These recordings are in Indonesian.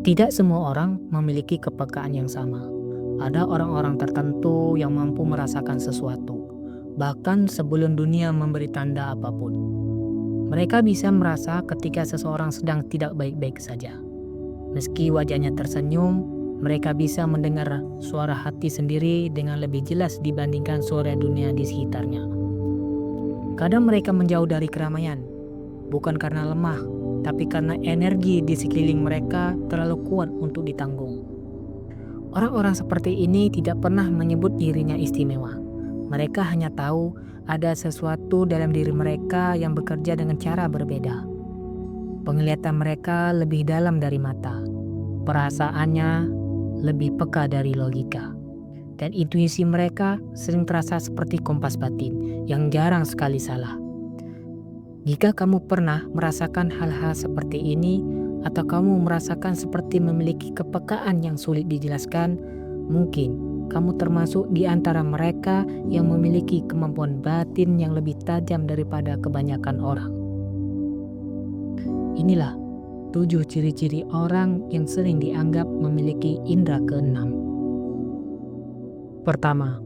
Tidak semua orang memiliki kepekaan yang sama. Ada orang-orang tertentu yang mampu merasakan sesuatu, bahkan sebelum dunia memberi tanda apapun. Mereka bisa merasa ketika seseorang sedang tidak baik-baik saja. Meski wajahnya tersenyum, mereka bisa mendengar suara hati sendiri dengan lebih jelas dibandingkan suara dunia di sekitarnya. Kadang mereka menjauh dari keramaian, bukan karena lemah, tapi karena energi di sekeliling mereka terlalu kuat untuk ditanggung. Orang-orang seperti ini tidak pernah menyebut dirinya istimewa. Mereka hanya tahu ada sesuatu dalam diri mereka yang bekerja dengan cara berbeda. Penglihatan mereka lebih dalam dari mata. Perasaannya lebih peka dari logika. Dan intuisi mereka sering terasa seperti kompas batin yang jarang sekali salah. Jika kamu pernah merasakan hal-hal seperti ini, atau kamu merasakan seperti memiliki kepekaan yang sulit dijelaskan, mungkin kamu termasuk di antara mereka yang memiliki kemampuan batin yang lebih tajam daripada kebanyakan orang. Inilah 7 ciri-ciri orang yang sering dianggap memiliki indera keenam. Pertama,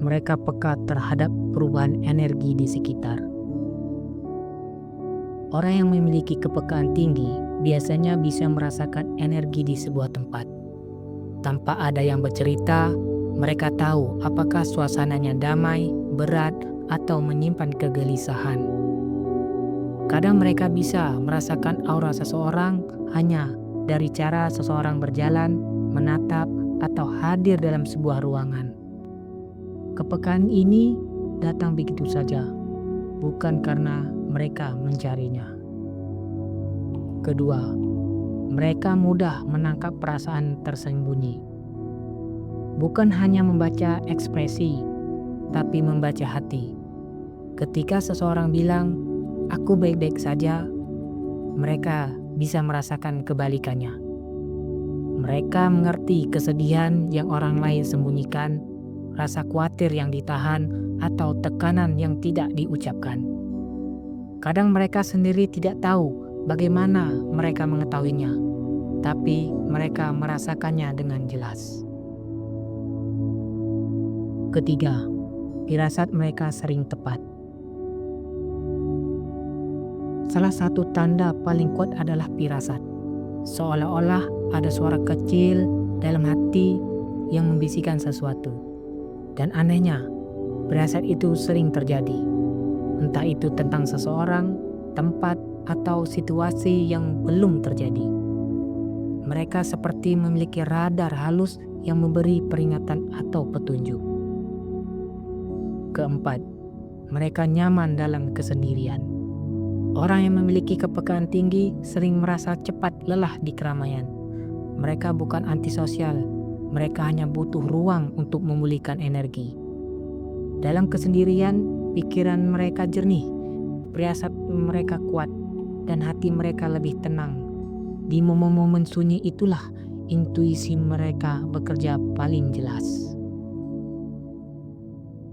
mereka peka terhadap perubahan energi di sekitar. Orang yang memiliki kepekaan tinggi biasanya bisa merasakan energi di sebuah tempat. Tanpa ada yang bercerita, mereka tahu apakah suasananya damai, berat, atau menyimpan kegelisahan. Kadang mereka bisa merasakan aura seseorang hanya dari cara seseorang berjalan, menatap, atau hadir dalam sebuah ruangan. Kepekaan ini datang begitu saja, bukan karena mereka mencarinya. Kedua, mereka mudah menangkap perasaan tersembunyi. Bukan hanya membaca ekspresi, tapi membaca hati. Ketika seseorang bilang, "Aku baik-baik saja," mereka bisa merasakan kebalikannya. Mereka mengerti kesedihan yang orang lain sembunyikan, rasa khawatir yang ditahan, atau tekanan yang tidak diucapkan. Kadang mereka sendiri tidak tahu bagaimana mereka mengetahuinya, tapi mereka merasakannya dengan jelas. Ketiga, firasat mereka sering tepat. Salah satu tanda paling kuat adalah firasat. Seolah-olah ada suara kecil dalam hati yang membisikkan sesuatu. Dan anehnya, firasat itu sering terjadi. Entah itu tentang seseorang, tempat, atau situasi yang belum terjadi. Mereka seperti memiliki radar halus yang memberi peringatan atau petunjuk. Keempat, mereka nyaman dalam kesendirian. Orang yang memiliki kepekaan tinggi sering merasa cepat lelah di keramaian. Mereka bukan antisosial, mereka hanya butuh ruang untuk memulihkan energi. Dalam kesendirian, pikiran mereka jernih, firasat mereka kuat, dan hati mereka lebih tenang. Di momen-momen sunyi itulah intuisi mereka bekerja paling jelas.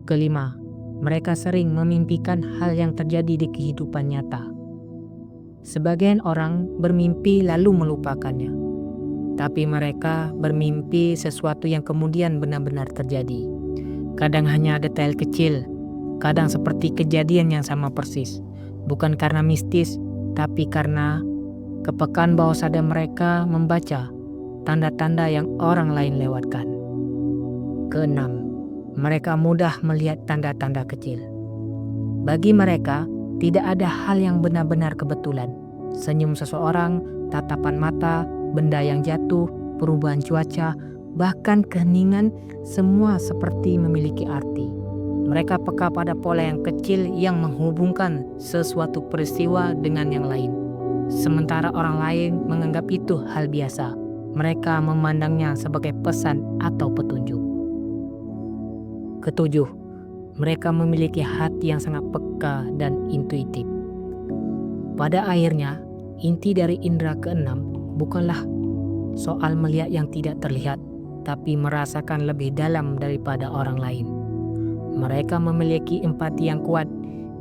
Kelima, mereka sering memimpikan hal yang terjadi di kehidupan nyata. Sebagian orang bermimpi lalu melupakannya, tapi mereka bermimpi sesuatu yang kemudian benar-benar terjadi. Kadang hanya detail kecil, kadang seperti kejadian yang sama persis. Bukan karena mistis, tapi karena kepekaan bawah sadar mereka membaca tanda-tanda yang orang lain lewatkan. Keenam, mereka mudah melihat tanda-tanda kecil. Bagi mereka, tidak ada hal yang benar-benar kebetulan. Senyum seseorang, tatapan mata, benda yang jatuh, perubahan cuaca, bahkan keheningan, semua seperti memiliki arti. Mereka peka pada pola yang kecil yang menghubungkan sesuatu peristiwa dengan yang lain. Sementara orang lain menganggap itu hal biasa. Mereka memandangnya sebagai pesan atau petunjuk. Ketujuh, mereka memiliki hati yang sangat peka dan intuitif. Pada akhirnya, inti dari indera keenam bukanlah soal melihat yang tidak terlihat, tapi merasakan lebih dalam daripada orang lain. Mereka memiliki empati yang kuat,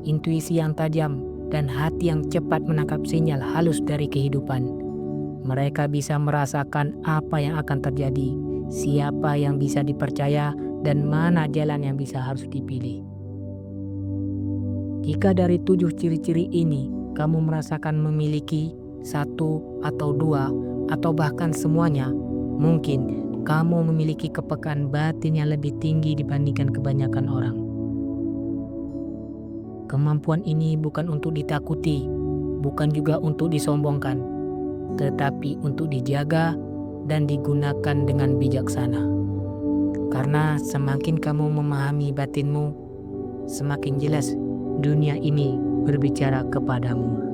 intuisi yang tajam, dan hati yang cepat menangkap sinyal halus dari kehidupan. Mereka bisa merasakan apa yang akan terjadi, siapa yang bisa dipercaya, dan mana jalan yang bisa harus dipilih. Jika dari 7 ciri-ciri ini kamu merasakan memiliki satu atau dua atau bahkan semuanya, mungkin kamu memiliki kepekaan batin yang lebih tinggi dibandingkan kebanyakan orang. Kemampuan ini bukan untuk ditakuti, bukan juga untuk disombongkan, tetapi untuk dijaga dan digunakan dengan bijaksana. Karena semakin kamu memahami batinmu, semakin jelas dunia ini berbicara kepadamu.